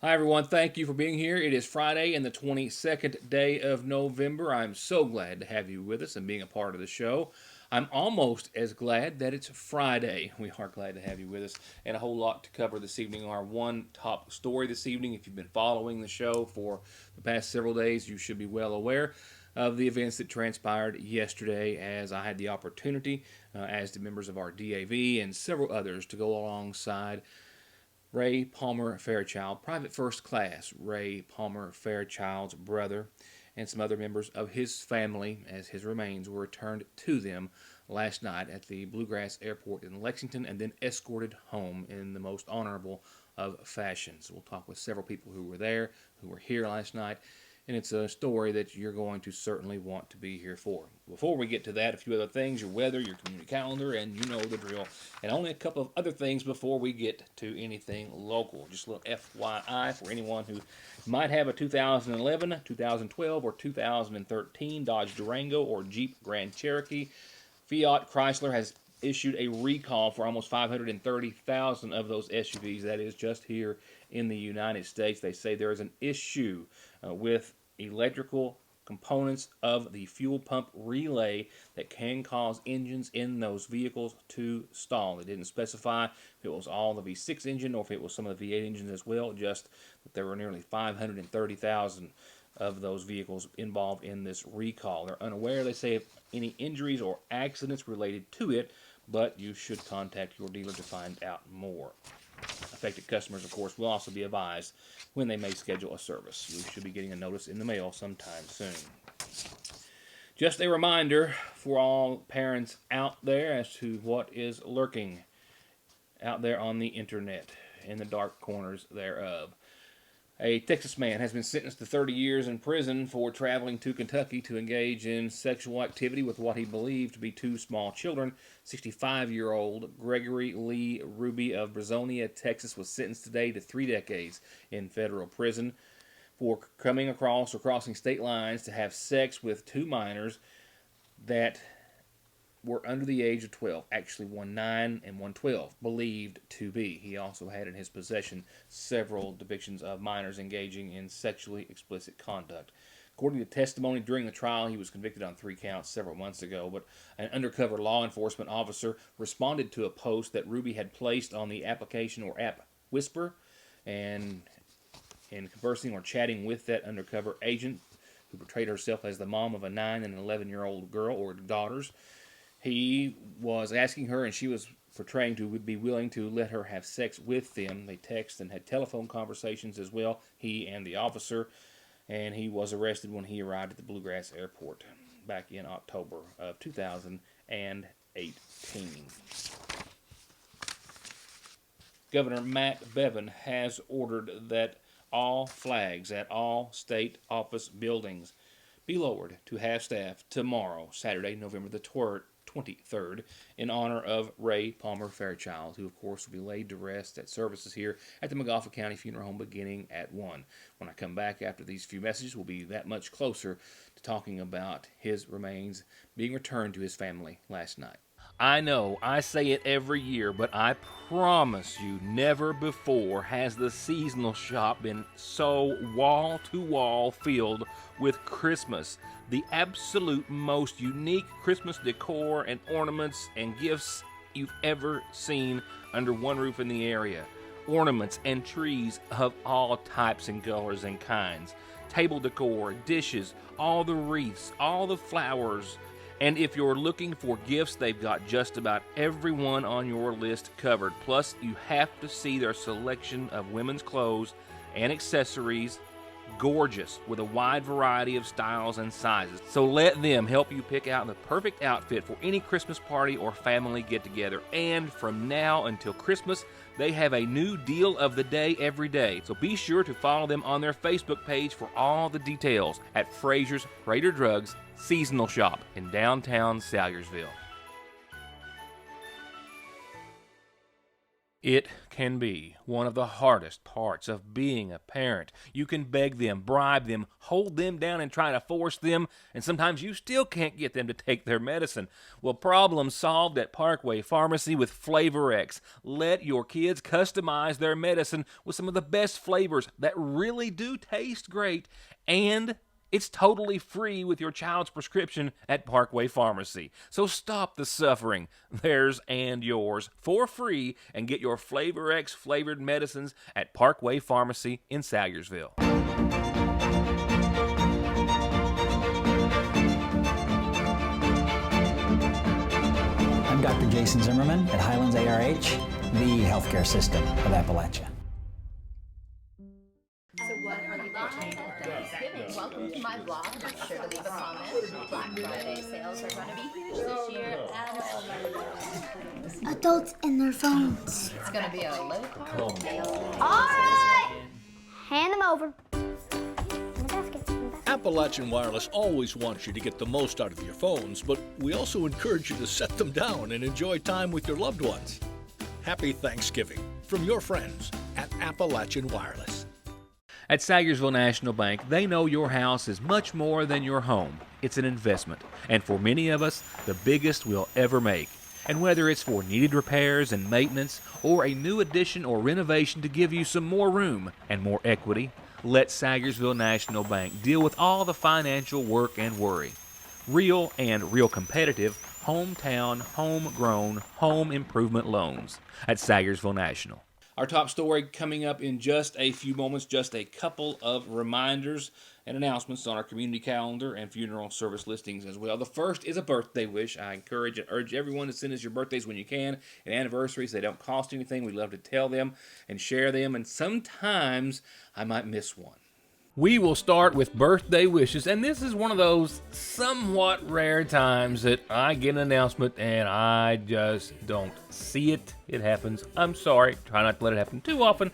Hi, everyone. Thank you for being here. It is Friday and the 22nd day of November. I'm so glad to have you with us and being a part of the show. I'm almost as glad that it's Friday. We are glad to have you with us and a whole lot to cover this evening. Our one top story this evening, if you've been following the show for the past several days, you should be well aware of the events that transpired yesterday as I had the opportunity, as the members of our DAV and several others, to go alongside Ray Palmer Fairchild, Private First Class Ray Palmer Fairchild's brother, and some other members of his family as his remains were returned to them last night at the Bluegrass Airport in Lexington and then escorted home in the most honorable of fashions. We'll talk with several people who were there, who were here last night, and it's a story that you're going to certainly want to be here for. Before we get to that, a few other things, your weather, your community calendar, and you know the drill. And only a couple of other things before we get to anything local. Just a little FYI for anyone who might have a 2011, 2012, or 2013 Dodge Durango or Jeep Grand Cherokee. Fiat Chrysler has issued a recall for almost 530,000 of those SUVs. That is just here in the United States. They say there is an issue with electrical components of the fuel pump relay that can cause engines in those vehicles to stall. They didn't specify if it was all the V6 engine or if it was some of the V8 engines as well, just that there were nearly 530,000 of those vehicles involved in this recall. They're unaware, they say, of any injuries or accidents related to it, but you should contact your dealer to find out more. Affected customers, of course, will also be advised when they may schedule a service. You should be getting a notice in the mail sometime soon. Just a reminder for all parents out there as to what is lurking out there on the internet, in the dark corners thereof. A Texas man has been sentenced to 30 years in prison for traveling to Kentucky to engage in sexual activity with what he believed to be two small children. 65-year-old Gregory Lee Ruby of Brazonia, Texas, was sentenced today to 3 decades in federal prison for coming across or crossing state lines to have sex with two minors that were under the age of 12, actually one 9 and one 12, believed to be. He also had in his possession several depictions of minors engaging in sexually explicit conduct. According to testimony during the trial, he was convicted on 3 counts several months ago, but an undercover law enforcement officer responded to a post that Ruby had placed on the application or app Whisper, and in conversing or chatting with that undercover agent, who portrayed herself as the mom of a 9 and 11-year-old girl or daughters, he was asking her, and she was portraying to be willing to let her have sex with them. They texted and had telephone conversations as well, he and the officer, and he was arrested when he arrived at the Bluegrass Airport back in October of 2018. Governor Matt Bevin has ordered that all flags at all state office buildings be lowered to half-staff tomorrow, Saturday, November the 23rd, in honor of Ray Palmer Fairchild, who, of course, will be laid to rest at services here at the McGoffin County Funeral Home beginning at 1. When I come back after these few messages, we'll be that much closer to talking about his remains being returned to his family last night. I know, I say it every year, but I promise you, never before has the seasonal shop been so wall-to-wall filled with Christmas. The absolute most unique Christmas decor and ornaments and gifts you've ever seen under one roof in the area. Ornaments and trees of all types and colors and kinds. Table decor, dishes, all the wreaths, all the flowers. And if you're looking for gifts, they've got just about everyone on your list covered. Plus, you have to see their selection of women's clothes and accessories. Gorgeous, with a wide variety of styles and sizes. So let them help you pick out the perfect outfit for any Christmas party or family get-together. And from now until Christmas, they have a new deal of the day every day. So be sure to follow them on their Facebook page for all the details at Fraser's Raider Drugs Seasonal Shop in downtown Salyersville. It can be one of the hardest parts of being a parent. You can beg them, bribe them, hold them down and try to force them, and sometimes you still can't get them to take their medicine. Well, problem solved at Parkway Pharmacy with Flavor X. Let your kids customize their medicine with some of the best flavors that really do taste great, and it's totally free with your child's prescription at Parkway Pharmacy. So stop the suffering, theirs and yours, for free, and get your Flavor X flavored medicines at Parkway Pharmacy in Salyersville. I'm Dr. Jason Zimmerman at Highlands ARH, the healthcare system of Appalachia. So what are you buying for Thanksgiving? Welcome to my vlog. Be sure to leave a comment. Black Friday sales are going to be huge this year. And adults and their phones. it's going to be a low-carb day. All right. Hand them over. In the basket. Appalachian Wireless always wants you to get the most out of your phones, but we also encourage you to set them down and enjoy time with your loved ones. Happy Thanksgiving from your friends at Appalachian Wireless. At Salyersville National Bank, they know your house is much more than your home. It's an investment, and for many of us, the biggest we'll ever make. And whether it's for needed repairs and maintenance, or a new addition or renovation to give you some more room and more equity, let Salyersville National Bank deal with all the financial work and worry. Real and real competitive, hometown, homegrown, home improvement loans at Salyersville National. Our top story coming up in just a few moments, just a couple of reminders and announcements on our community calendar and funeral service listings as well. The first is a birthday wish. I encourage and urge everyone to send us your birthdays when you can, and anniversaries. They don't cost anything. We love to tell them and share them, and sometimes I might miss one. We will start with birthday wishes, and this is one of those somewhat rare times that I get an announcement and I just don't see it. It happens. I'm sorry. Try not to let it happen too often,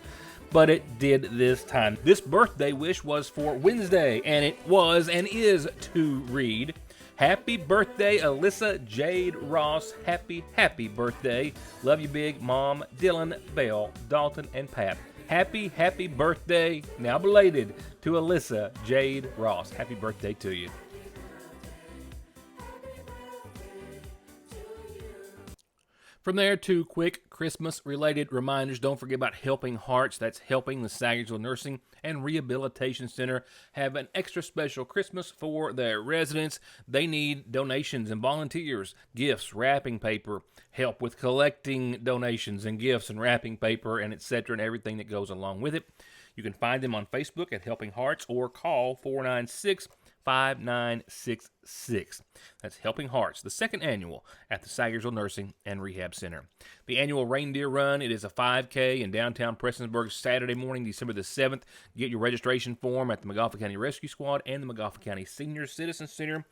but it did this time. This birthday wish was for Wednesday, and it was and is to read, "Happy birthday, Alyssa Jade Ross. Happy, happy birthday. Love you big, Mom, Dylan, Belle, Dalton, and Pat. Happy, happy birthday, now belated, to Alyssa Jade Ross. Happy birthday to you." From there, two quick Christmas-related reminders. Don't forget about Helping Hearts. That's helping the Salyersville Nursing and Rehabilitation Center have an extra special Christmas for their residents. They need donations and volunteers, gifts, wrapping paper, help with collecting donations and gifts and wrapping paper and etc. and everything that goes along with it. You can find them on Facebook at Helping Hearts or call 496-5966. That's Helping Hearts, the second annual at the Salyersville Nursing and Rehab Center. The annual Reindeer Run, it is a 5K in downtown Prestonsburg Saturday morning, December the 7th. Get your registration form at the Magafa County Rescue Squad and the Magafa County Senior Citizen Center,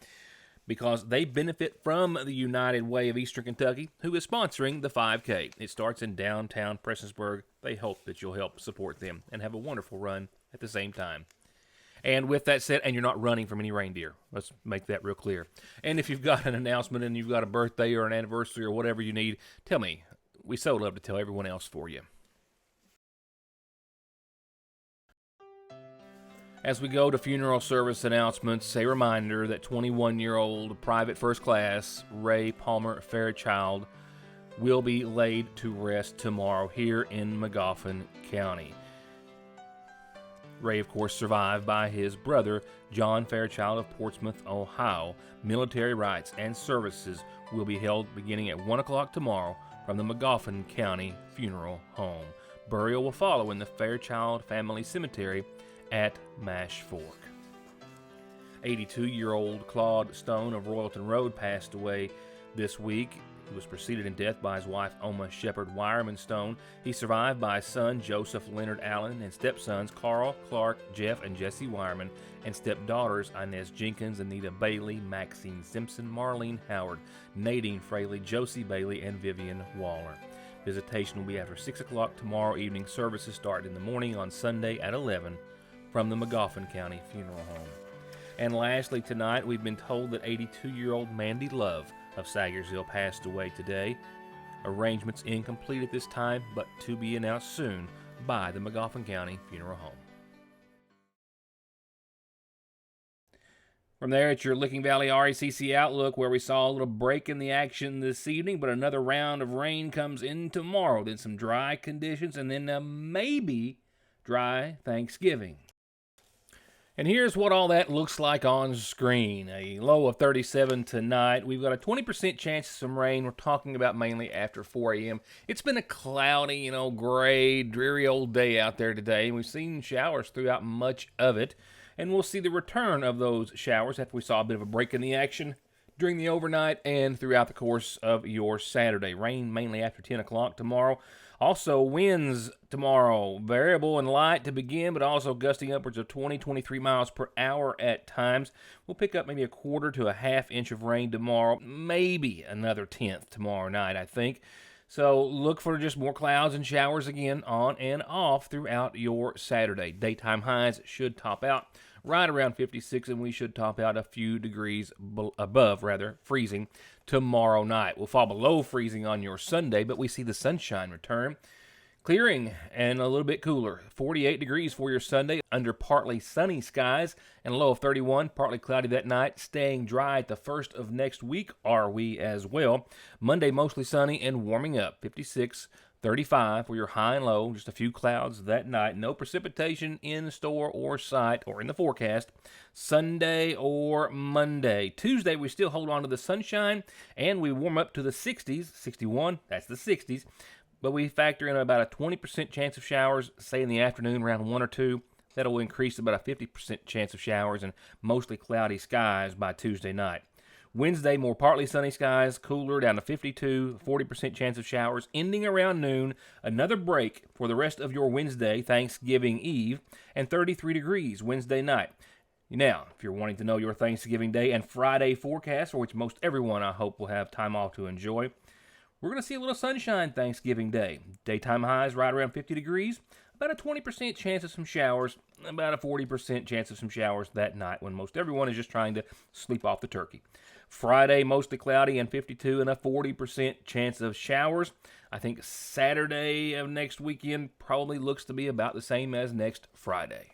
because they benefit from the United Way of Eastern Kentucky, who is sponsoring the 5K. It starts in downtown Prestonsburg. They hope that you'll help support them and have a wonderful run at the same time. And with that said, and you're not running from any reindeer. Let's make that real clear. And if you've got an announcement and you've got a birthday or an anniversary or whatever you need, tell me. We so love to tell everyone else for you. As we go to funeral service announcements, a reminder that 21-year-old Private First Class Ray Palmer Fairchild will be laid to rest tomorrow here in Magafa County. Ray, of course, survived by his brother, John Fairchild of Portsmouth, Ohio. Military rites and services will be held beginning at 1 o'clock tomorrow from the Magafa County Funeral Home. Burial will follow in the Fairchild Family Cemetery at Mash Fork. 82-year-old Claude Stone of Royalton Road passed away this week. He was preceded in death by his wife, Oma Shepherd Wireman Stone. He's survived by his son, Joseph Leonard Allen, and stepsons, Carl, Clark, Jeff, and Jesse Wireman, and stepdaughters, Inez Jenkins, Anita Bailey, Maxine Simpson, Marlene Howard, Nadine Fraley, Josie Bailey, and Vivian Waller. Visitation will be after 6 o'clock tomorrow evening. Services start in the morning on Sunday at 11 from the Magafa County Funeral Home. And lastly, tonight, we've been told that 82-year-old Mandy Love of Salyersville passed away today. Arrangements incomplete at this time, but to be announced soon by the Magoffin County Funeral Home. From there, it's your Licking Valley RACC Outlook, where we saw a little break in the action this evening, but another round of rain comes in tomorrow. Then some dry conditions, and then maybe dry Thanksgiving. And here's what all that looks like on screen. A low of 37 tonight. We've got a 20% chance of some rain. We're talking about mainly after 4 a.m. It's been a cloudy, gray, dreary old day out there today. We've seen showers throughout much of it. And we'll see the return of those showers after we saw a bit of a break in the action during the overnight and throughout the course of your Saturday. Rain mainly after 10 o'clock tomorrow. Also, winds tomorrow, variable and light to begin, but also gusting upwards of 20-23 miles per hour at times. We'll pick up maybe a quarter to a half inch of rain tomorrow, maybe another tenth tomorrow night, I think. So look for just more clouds and showers again on and off throughout your Saturday. Daytime highs should top out right around 56, and we should top out a few degrees above freezing tomorrow night. We'll fall below freezing on your Sunday, but we see the sunshine return. Clearing and a little bit cooler. 48 degrees for your Sunday under partly sunny skies and a low of 31. Partly cloudy that night. Staying dry at the first of next week are we as well. Monday mostly sunny and warming up. 56, 35 for your high and low. Just a few clouds that night. No precipitation in store or sight or in the forecast. Sunday or Monday. Tuesday we still hold on to the sunshine and we warm up to the 60s. 61, that's the 60s. But we factor in about a 20% chance of showers, say in the afternoon around 1 or 2. That'll increase to about a 50% chance of showers and mostly cloudy skies by Tuesday night. Wednesday, more partly sunny skies, cooler down to 52, 40% chance of showers, ending around noon. Another break for the rest of your Wednesday, Thanksgiving Eve, and 33 degrees Wednesday night. Now, if you're wanting to know your Thanksgiving Day and Friday forecast, for which most everyone I hope will have time off to enjoy, we're going to see a little sunshine Thanksgiving Day. Daytime highs right around 50 degrees. About a 20% chance of some showers. About a 40% chance of some showers that night when most everyone is just trying to sleep off the turkey. Friday, mostly cloudy and 52 and a 40% chance of showers. I think Saturday of next weekend probably looks to be about the same as next Friday.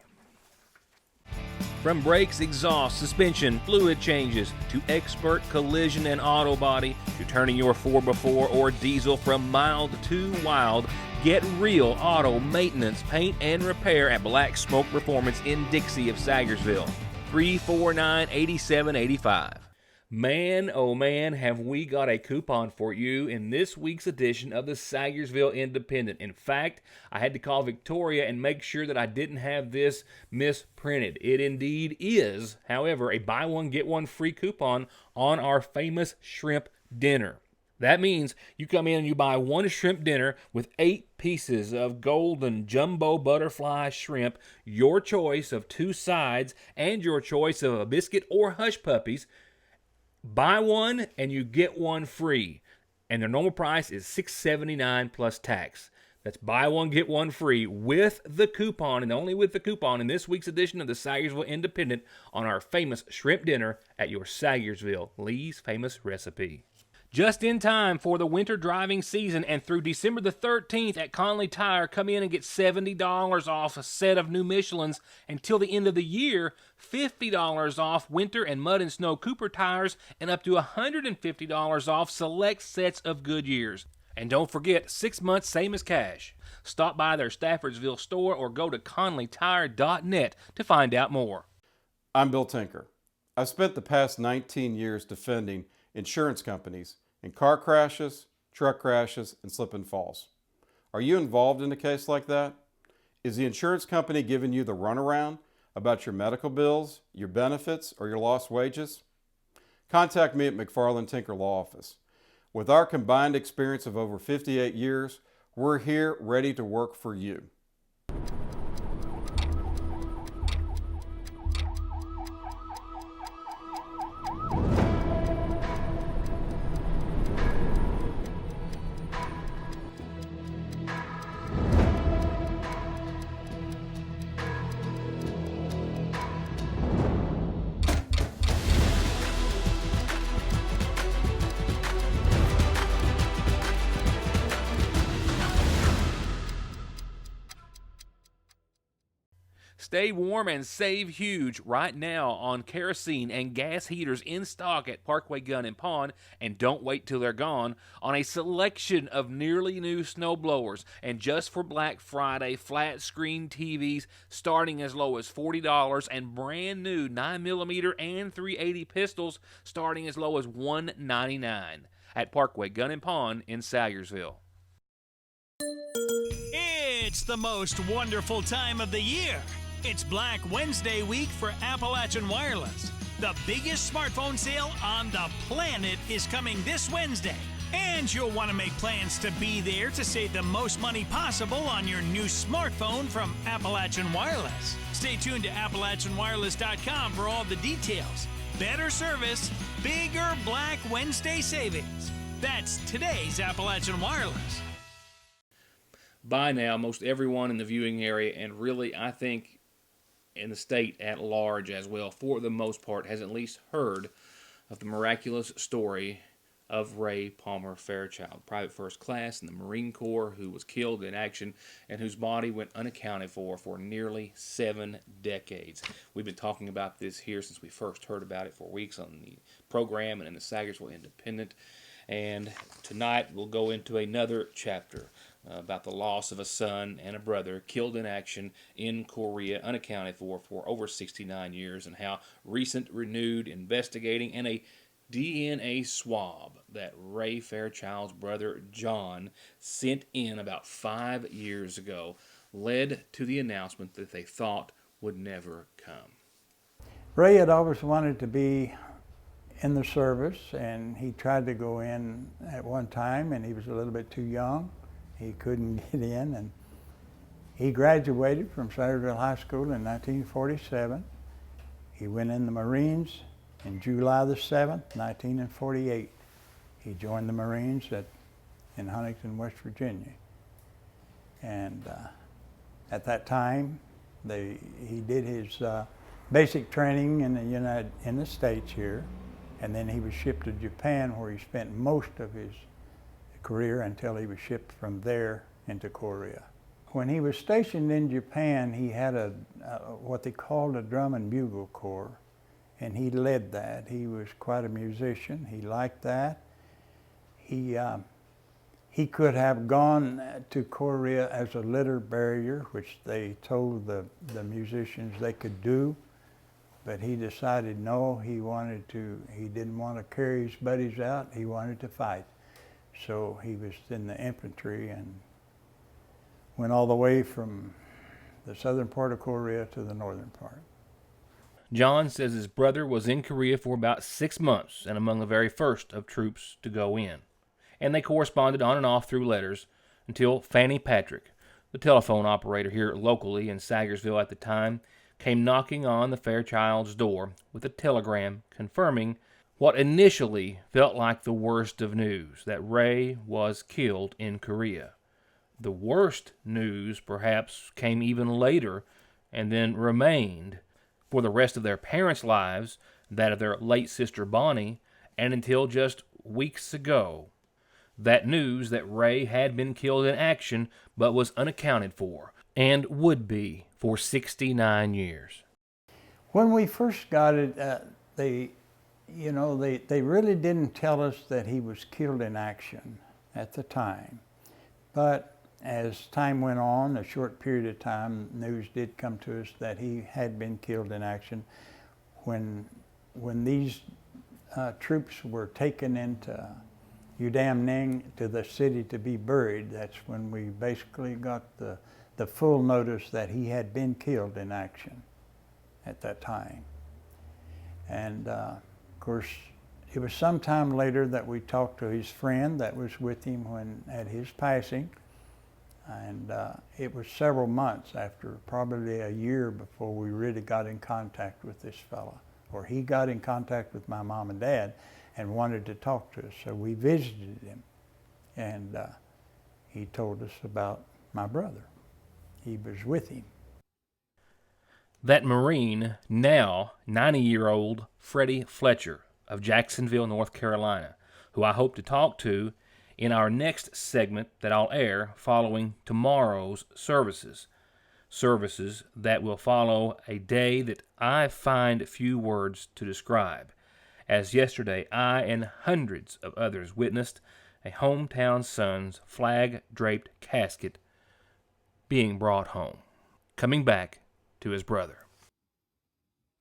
From brakes, exhaust, suspension, fluid changes, to expert collision and auto body, to turning your 4x4 or diesel from mild to wild, get real auto maintenance, paint, and repair at Black Smoke Performance in Dixie of Sagersville. 349-8785. Man, oh man, have we got a coupon for you in this week's edition of the Sagersville Independent. In fact, I had to call Victoria and make sure that I didn't have this misprinted. It indeed is, however, a buy one, get one free coupon on our famous shrimp dinner. That means you come in and you buy one shrimp dinner with 8 pieces of golden jumbo butterfly shrimp, your choice of 2 sides, and your choice of a biscuit or hush puppies. Buy one and you get one free. And their normal price is $6.79 plus tax. That's buy one, get one free with the coupon, and only with the coupon in this week's edition of the Sagersville Independent on our famous shrimp dinner at your Sagersville, Lee's Famous Recipe. Just in time for the winter driving season, and through December the 13th at Conley Tire, come in and get $70 off a set of new Michelins. Until the end of the year, $50 off winter and mud and snow Cooper tires, and up to $150 off select sets of Goodyears. And don't forget, 6 months same as cash. Stop by their Staffordsville store or go to conleytire.net to find out more. I'm Bill Tinker. I've spent the past 19 years defending insurance companies in car crashes, truck crashes, and slip and falls. Are you involved in a case like that? Is the insurance company giving you the runaround about your medical bills, your benefits, or your lost wages? Contact me at McFarland Tinker Law Office. With our combined experience of over 58 years, we're here ready to work for you. Stay warm and save huge right now on kerosene and gas heaters in stock at Parkway Gun and Pawn, and don't wait till they're gone, on a selection of nearly new snow blowers. And just for Black Friday, flat screen TVs starting as low as $40, and brand new 9mm and 380 pistols starting as low as $199 at Parkway Gun and Pawn in Salyersville. It's the most wonderful time of the year. It's Black Wednesday week for Appalachian Wireless. The biggest smartphone sale on the planet is coming this Wednesday. And you'll want to make plans to be there to save the most money possible on your new smartphone from Appalachian Wireless. Stay tuned to AppalachianWireless.com for all the details. Better service, bigger Black Wednesday savings. That's today's Appalachian Wireless. By now, most everyone in the viewing area, and really I think in the state at large as well, for the most part, has at least heard of the miraculous story of Ray Palmer Fairchild, private first class in the Marine Corps, who was killed in action and whose body went unaccounted for nearly 7 decades. We've been talking about this here since we first heard about it for weeks on the program and in the Sagersville Independent. And tonight we'll go into another chapter about the loss of a son and a brother killed in action in Korea, unaccounted for over 69 years, and how recent renewed investigating and a DNA swab that Ray Fairchild's brother John sent in about 5 years ago led to the announcement that they thought would never come. Ray had always wanted to be in the service, and he tried to go in at one time, and he was a little bit too young. He couldn't get in, and he graduated from Centerville High School in 1947. He went in the Marines in July the 7th, 1948. He joined the Marines in Huntington, West Virginia. And at that time, he did his basic training in the States here, and then he was shipped to Japan, where he spent most of his career until he was shipped from there into Korea. When he was stationed in Japan, he had what they called a drum and bugle corps, and he led that. He was quite a musician. He liked that. He could have gone to Korea as a litter barrier, which they told the musicians they could do, but he decided no, he didn't want to carry his buddies out, he wanted to fight. So he was in the infantry and went all the way from the southern part of Korea to the northern part. John says his brother was in Korea for about 6 months and among the very first of troops to go in. And they corresponded on and off through letters until Fanny Patrick, the telephone operator here locally in Sagersville at the time, came knocking on the Fairchild's door with a telegram confirming what initially felt like the worst of news, that Ray was killed in Korea. The worst news perhaps came even later and then remained for the rest of their parents' lives, that of their late sister Bonnie, and until just weeks ago. That news that Ray had been killed in action but was unaccounted for and would be for 69 years. When we first got it, they really didn't tell us that he was killed in action at the time. But as time went on, a short period of time, news did come to us that he had been killed in action. When these troops were taken into Udam to the city to be buried, that's when we basically got the full notice that he had been killed in action at that time. And of course, it was some time later that we talked to his friend that was with him at his passing. And it was several months after, probably a year before we really got in contact with this fella. Or he got in contact with my mom and dad and wanted to talk to us. So we visited him, and he told us about my brother. He was with him. That Marine, now 90-year-old Freddie Fletcher of Jacksonville, North Carolina, who I hope to talk to in our next segment that I'll air following tomorrow's services. services that will follow a day that I find few words to describe, as yesterday I and hundreds of others witnessed a hometown son's flag-draped casket being brought home, coming back to his brother.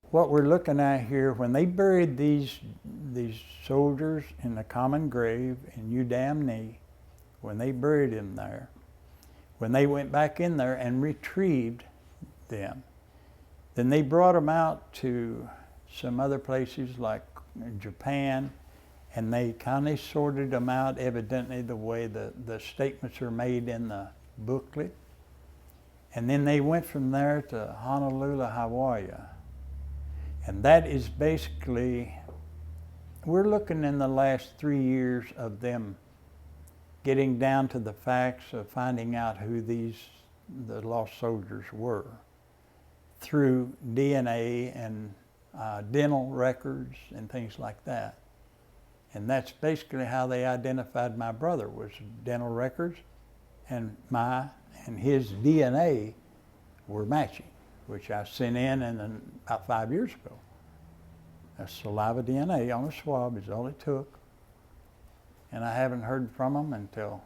What we're looking at here, when they buried these soldiers in the common grave in Udam, when they buried them there, when they went back in there and retrieved them, then they brought them out to some other places like Japan, and they kind of sorted them out, evidently the way the statements are made in the booklet. And then they went from there to Honolulu, Hawaii. And that is basically, we're looking in the last 3 years of them getting down to the facts of finding out who the lost soldiers were through DNA and dental records and things like that. And that's basically how they identified my brother, was dental records, and his DNA were matching, which I sent in about 5 years ago. A saliva DNA on a swab is all it took. And I haven't heard from them until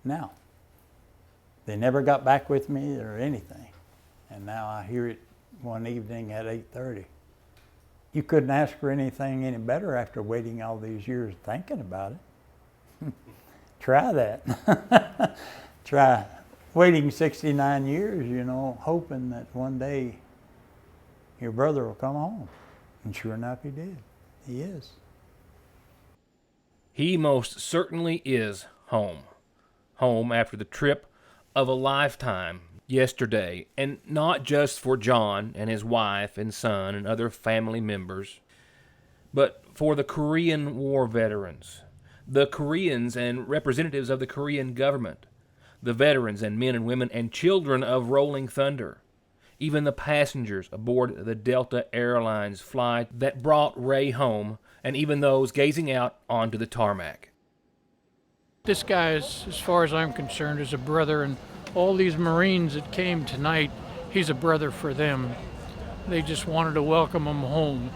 now. They never got back with me or anything. And now I hear it one evening at 8:30. You couldn't ask for anything any better after waiting all these years thinking about it. Try that. Try waiting 69 years, hoping that one day your brother will come home. And sure enough, he did. He is. He most certainly is home. Home after the trip of a lifetime yesterday, and not just for John and his wife and son and other family members, but for the Korean War veterans, the Koreans and representatives of the Korean government, the veterans and men and women and children of Rolling Thunder, even the passengers aboard the Delta Airlines flight that brought Ray home, and even those gazing out onto the tarmac. This guy, as far as I'm concerned, is a brother, and all these Marines that came tonight, he's a brother for them. They just wanted to welcome him home.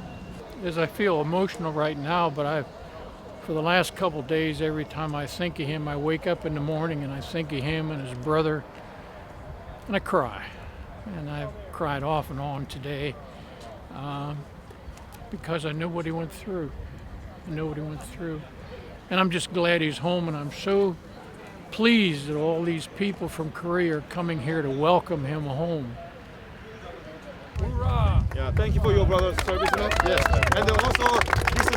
As I feel emotional right now, but for the last couple days, every time I think of him, I wake up in the morning and I think of him and his brother, and I cry. And I've cried off and on today because I know what he went through. And I'm just glad he's home, and I'm so pleased that all these people from Korea are coming here to welcome him home. Hoorah! Yeah, thank you for your brother's service. Yes. And also this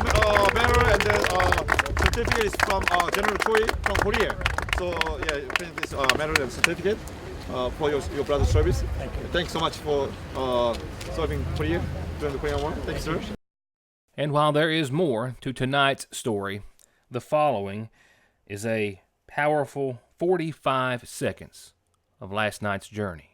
medal and the certificate is from General Choi from Korea. So yeah, print this medal and certificate for your brother's service. Thank you. Thanks so much for serving Korea during the Korean War. Thank you, sir. And while there is more to tonight's story, the following is a powerful 45 seconds of last night's journey.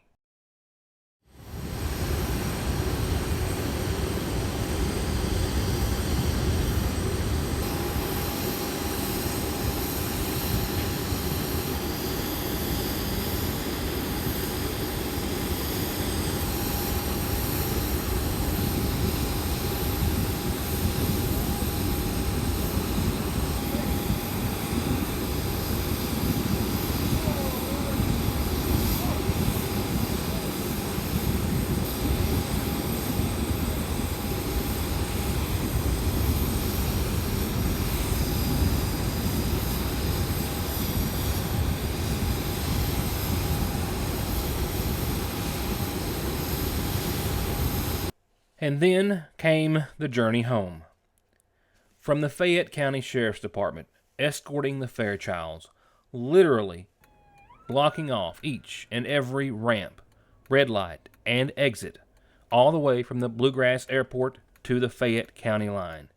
And then came the journey home. From the Fayette County Sheriff's Department, escorting the Fairchilds, literally blocking off each and every ramp, red light, and exit, all the way from the Bluegrass Airport to the Fayette County line,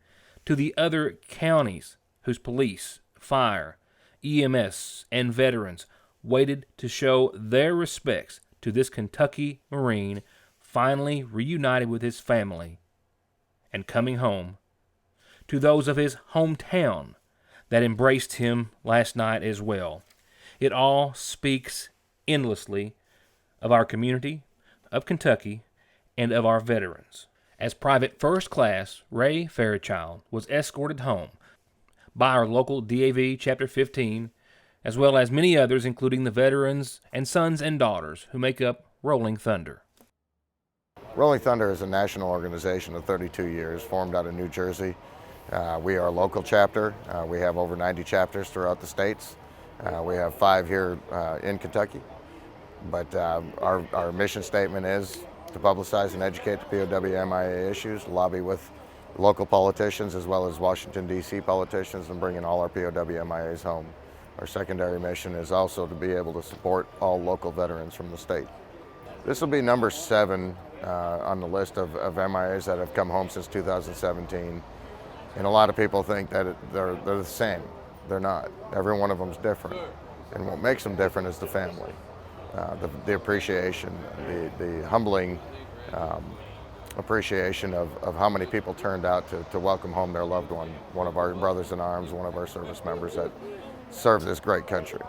to the other counties whose police, fire, EMS, and veterans waited to show their respects to this Kentucky Marine finally reunited with his family and coming home, to those of his hometown that embraced him last night as well. It all speaks endlessly of our community, of Kentucky and of our veterans. As Private First Class Ray Fairchild was escorted home by our local DAV Chapter 15, as well as many others, including the veterans and sons and daughters who make up Rolling Thunder. Rolling Thunder is a national organization of 32 years, formed out of New Jersey. We are a local chapter. We have over 90 chapters throughout the states. We have 5 here in Kentucky. But our mission statement is to publicize and educate the POW MIA issues, lobby with local politicians as well as Washington, D.C. politicians, and bringing all our POW MIAs home. Our secondary mission is also to be able to support all local veterans from the state. This will be number 7 on the list of MIAs that have come home since 2017. And a lot of people think that they're the same. They're not. Every one of them is different. And what makes them different is the family, the appreciation, the humbling appreciation of how many people turned out to welcome home their loved one of our brothers in arms, one of our service members that served this great country.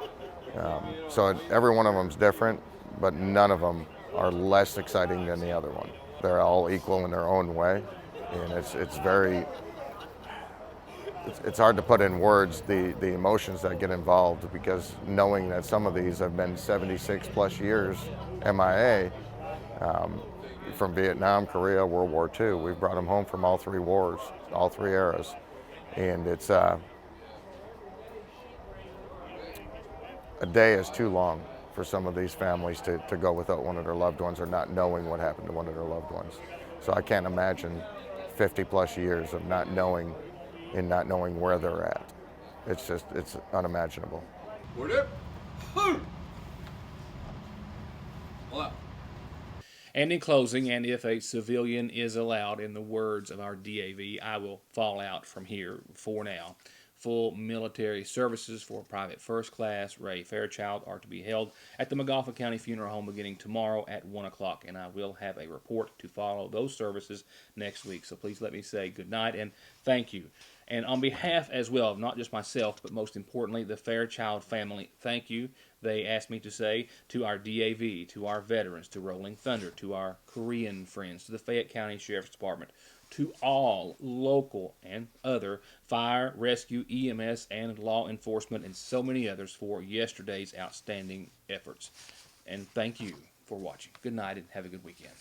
So every one of them is different, but none of them are less exciting than the other one. They're all equal in their own way, and it's hard to put in words the emotions that get involved, because knowing that some of these have been 76 plus years MIA, from Vietnam, Korea, World War II. We've brought them home from all 3 wars, all 3 eras, and it's a day is too long for some of these families to go without one of their loved ones, or not knowing what happened to one of their loved ones. So I can't imagine 50 plus years of not knowing and not knowing where they're at. It's unimaginable. And in closing, and if a civilian is allowed, in the words of our DAV, I will fall out from here for now. Full military services for Private First Class Ray Fairchild are to be held at the McGoffin County Funeral Home beginning tomorrow at 1 o'clock, and I will have a report to follow those services next week. So please let me say good night and thank you. And on behalf as well of not just myself, but most importantly, the Fairchild family, thank you. They asked me to say to our DAV, to our veterans, to Rolling Thunder, to our Korean friends, to the Fayette County Sheriff's Department, to all local and other fire, rescue, EMS, and law enforcement, and so many others for yesterday's outstanding efforts. And thank you for watching. Good night and have a good weekend.